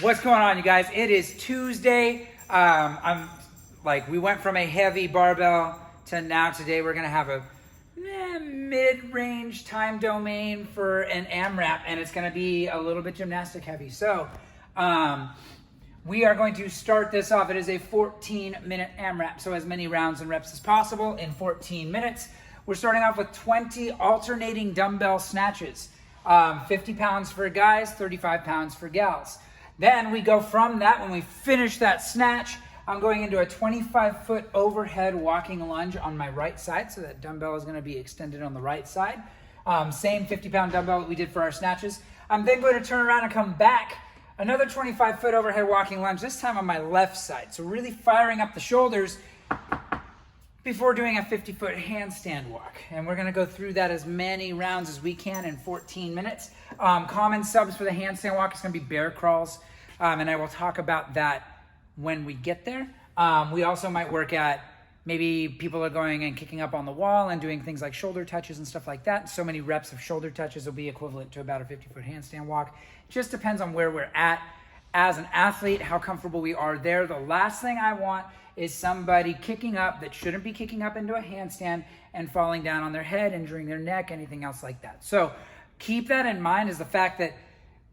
What's going on, you guys? It is Tuesday. We went from a heavy barbell to now today we're gonna have a mid-range time domain for an AMRAP, and it's gonna be a little bit gymnastic heavy. So we are going to start this off. It is a 14-minute AMRAP, so as many rounds and reps as possible in 14 minutes. We're starting off with 20 alternating dumbbell snatches. 50 pounds for guys, 35 pounds for gals. Then we go from that. When we finish that snatch, I'm going into a 25-foot overhead walking lunge on my right side. So that dumbbell is going to be extended on the right side. Same 50-pound dumbbell that we did for our snatches. I'm then going to turn around and come back. Another 25-foot overhead walking lunge, this time on my left side. So really firing up the shoulders before doing a 50-foot handstand walk. And we're gonna go through that as many rounds as we can in 14 minutes. Common subs for the handstand walk is gonna be bear crawls. And I will talk about that when we get there. We also might work at, maybe people are going and kicking up on the wall and doing things like shoulder touches and stuff like that. So many reps of shoulder touches will be equivalent to about a 50-foot handstand walk. Just depends on where we're at as an athlete, how comfortable we are there. The last thing I want is somebody kicking up that shouldn't be kicking up into a handstand and falling down on their head, injuring their neck, anything else like that. So keep that in mind, is the fact that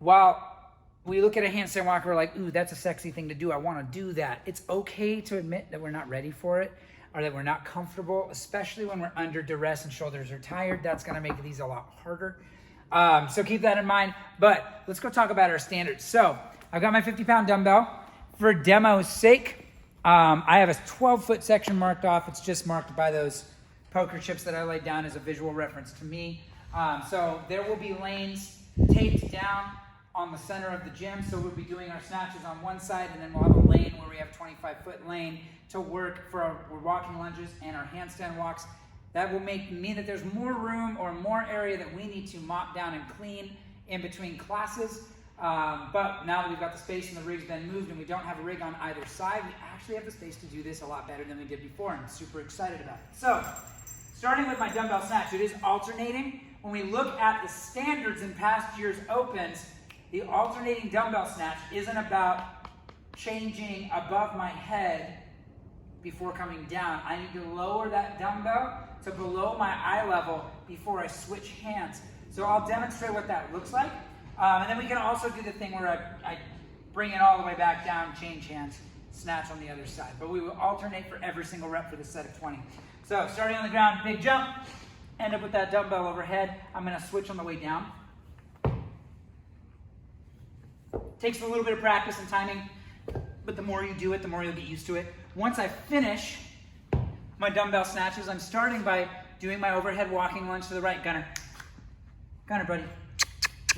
while we look at a handstand walk, we're like, ooh, that's a sexy thing to do, I want to do that. It's okay to admit that we're not ready for it or that we're not comfortable, especially when we're under duress and shoulders are tired. That's going to make these a lot harder. So keep that in mind. But let's go talk about our standards. So I've got my 50-pound dumbbell. For demo's sake, I have a 12-foot section marked off. It's just marked by those poker chips that I laid down as a visual reference to me. So there will be lanes taped down on the center of the gym. So we'll be doing our snatches on one side, and then we'll have a lane where we have 25-foot lane to work for our walking lunges and our handstand walks. That will mean that there's more room or more area that we need to mop down and clean in between classes. But now that we've got the space and the rig's been moved and we don't have a rig on either side, we actually have the space to do this a lot better than we did before, and I'm super excited about it. So, starting with my dumbbell snatch, it is alternating. When we look at the standards in past year's opens, the alternating dumbbell snatch isn't about changing above my head before coming down. I need to lower that dumbbell to below my eye level before I switch hands. So I'll demonstrate what that looks like. And then we can also do the thing where I bring it all the way back down, change hands, snatch on the other side. But we will alternate for every single rep for this set of 20. So starting on the ground, big jump, end up with that dumbbell overhead. I'm gonna switch on the way down. Takes a little bit of practice and timing, but the more you do it, the more you'll get used to it. Once I finish my dumbbell snatches, I'm starting by doing my overhead walking lunge to the right. Gunner, buddy.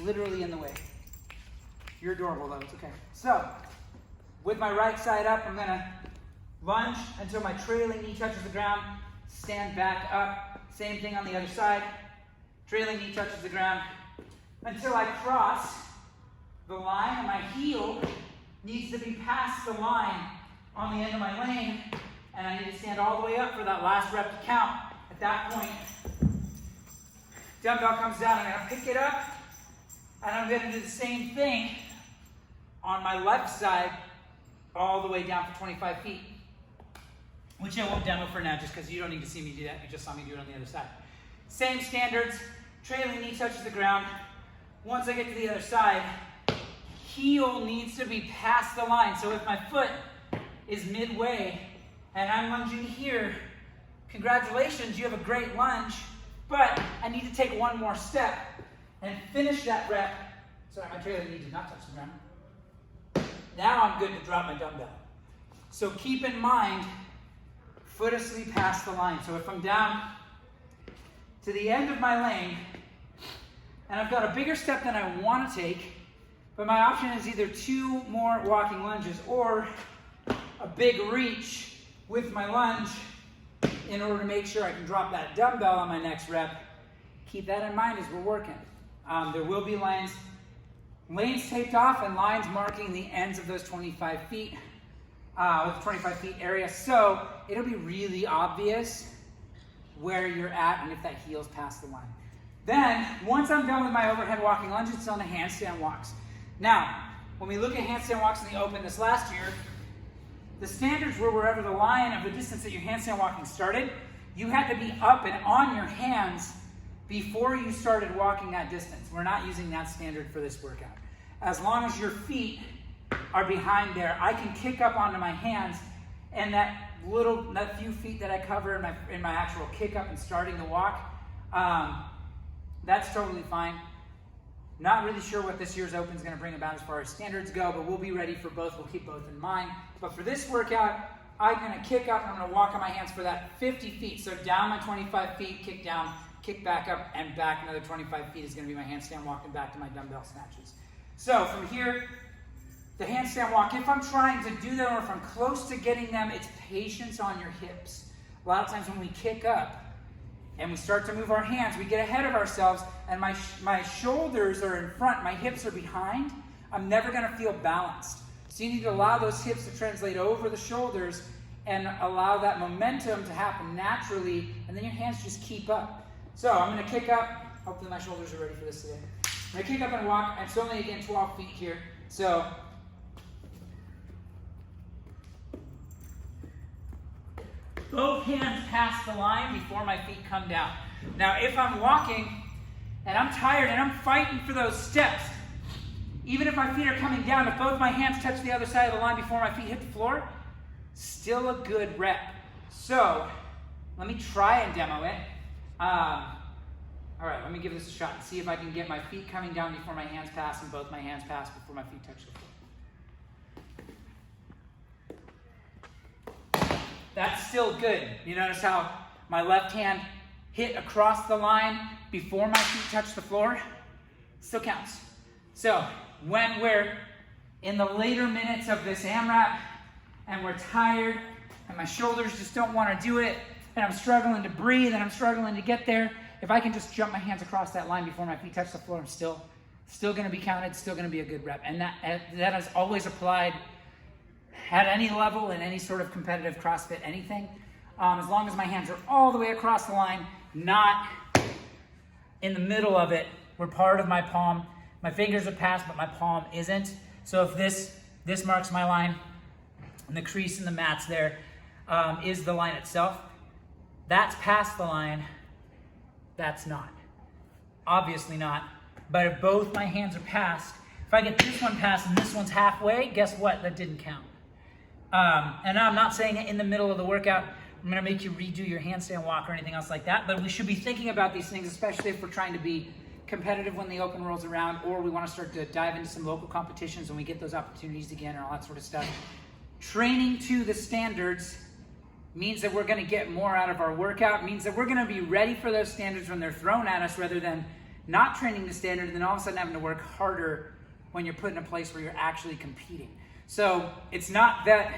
Literally in the way. You're adorable though, it's okay. So, with my right side up, I'm gonna lunge until my trailing knee touches the ground, stand back up. Same thing on the other side. Trailing knee touches the ground until I cross the line, and my heel needs to be past the line on the end of my lane, and I need to stand all the way up for that last rep to count. At that point, dumbbell comes down, I'm gonna pick it up, and I'm going to do the same thing on my left side all the way down for 25 feet, which I won't demo for now just because you don't need to see me do that. You just saw me do it on the other side. Same standards, trailing knee touches the ground. Once I get to the other side, heel needs to be past the line. So if my foot is midway and I'm lunging here, congratulations, you have a great lunge, but I need to take one more step and finish that rep. Sorry, my trailing knee did not touch the ground. Now I'm good to drop my dumbbell. So keep in mind, foot asleep past the line. So if I'm down to the end of my lane, and I've got a bigger step than I want to take, but my option is either 2 more walking lunges or a big reach with my lunge in order to make sure I can drop that dumbbell on my next rep. Keep that in mind as we're working. There will be lanes taped off and lines marking the ends of those 25 feet, with the 25 feet area. So it'll be really obvious where you're at and if that heel's past the line. Then, once I'm done with my overhead walking lunge, it's on the handstand walks. Now, when we look at handstand walks in the open this last year, the standards were wherever the line of the distance that your handstand walking started, you had to be up and on your hands before you started walking that distance. We're not using that standard for this workout. As long as your feet are behind there, I can kick up onto my hands, and that few feet that I cover in my actual kick up and starting the walk, that's totally fine. Not really sure what this year's Open is going to bring about as far as standards go, but we'll be ready for both. We'll keep both in mind. But for this workout, I'm going to kick up and I'm going to walk on my hands for that 50 feet. So down my 25 feet, kick down, kick back up, and back another 25 feet is going to be my handstand walk and back to my dumbbell snatches. So from here, the handstand walk, if I'm trying to do them or if I'm close to getting them, it's patience on your hips. A lot of times when we kick up and we start to move our hands, we get ahead of ourselves, and my shoulders are in front, my hips are behind. I'm never going to feel balanced. So you need to allow those hips to translate over the shoulders and allow that momentum to happen naturally, and then your hands just keep up. So I'm going to kick up. Hopefully my shoulders are ready for this today. I'm going to kick up and walk. It's only, again, 12 feet here. So both hands pass the line before my feet come down. Now, if I'm walking and I'm tired and I'm fighting for those steps, even if my feet are coming down, if both my hands touch the other side of the line before my feet hit the floor, still a good rep. So let me try and demo it. All right, let me give this a shot and see if I can get my feet coming down before my hands pass and both my hands pass before my feet touch the floor. That's still good. You notice how my left hand hit across the line before my feet touch the floor? Still counts. So when we're in the later minutes of this AMRAP and we're tired and my shoulders just don't want to do it and I'm struggling to breathe and I'm struggling to get there, if I can just jump my hands across that line before my feet touch the floor, I'm still going to be counted, still going to be a good rep. And that has always applied at any level in any sort of competitive CrossFit anything. As long as my hands are all the way across the line, not in the middle of it, where part of my palm, my fingers are past, but my palm isn't. So if this marks my line, and the crease in the mats there is the line itself, that's past the line, that's not. Obviously not. But if both my hands are past, if I get this one past and this one's halfway, guess what? That didn't count. And I'm not saying it in the middle of the workout, I'm gonna make you redo your handstand walk or anything else like that, but we should be thinking about these things, especially if we're trying to be competitive when the Open rolls around, or we wanna start to dive into some local competitions when we get those opportunities again and all that sort of stuff. Training to the standards means that we're gonna get more out of our workout, means that we're gonna be ready for those standards when they're thrown at us, rather than not training the standard and then all of a sudden having to work harder when you're put in a place where you're actually competing. So it's not that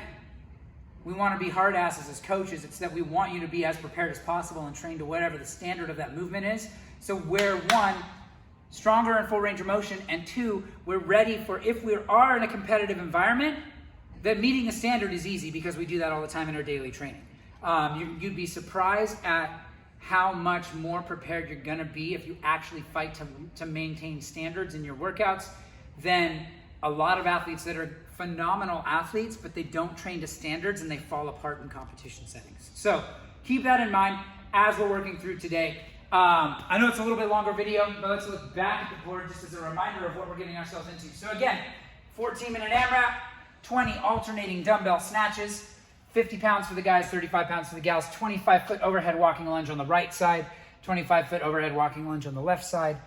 we want to be hard asses as coaches, it's that we want you to be as prepared as possible and trained to whatever the standard of that movement is. So we're, one, stronger in full range of motion, and two, we're ready for, if we are in a competitive environment, that meeting a standard is easy because we do that all the time in our daily training. You'd be surprised at how much more prepared you're gonna be if you actually fight to maintain standards in your workouts than a lot of athletes that are phenomenal athletes, but they don't train to standards and they fall apart in competition settings. So keep that in mind as we're working through today. I know it's a little bit longer video, but let's look back at the board just as a reminder of what we're getting ourselves into. So again, 14-minute AMRAP, 20 alternating dumbbell snatches, 50 pounds for the guys, 35 pounds for the gals, 25-foot overhead walking lunge on the right side, 25-foot overhead walking lunge on the left side,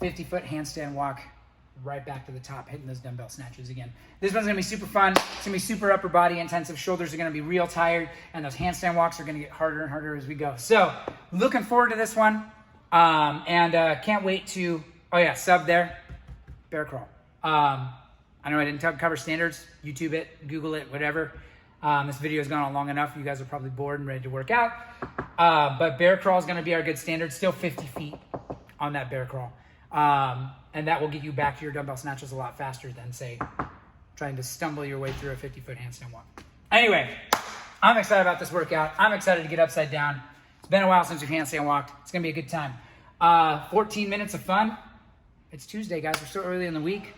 50-foot handstand walk, right back to the top, hitting those dumbbell snatches again. This one's gonna be super fun. It's gonna be super upper body intensive. Shoulders are gonna be real tired, and those handstand walks are gonna get harder and harder as we go. So, looking forward to this one, and can't wait to, oh yeah, sub there, bear crawl. I know I didn't cover standards. YouTube it, Google it, whatever. This video has gone on long enough. You guys are probably bored and ready to work out. But bear crawl is gonna be our good standard. Still 50 feet on that bear crawl. And that will get you back to your dumbbell snatches a lot faster than, say, trying to stumble your way through a 50-foot handstand walk. Anyway, I'm excited about this workout. I'm excited to get upside down. It's been a while since we've handstand walked. It's going to be a good time. 14 minutes of fun. It's Tuesday, guys. We're still early in the week.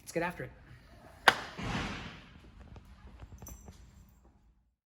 It's get after it.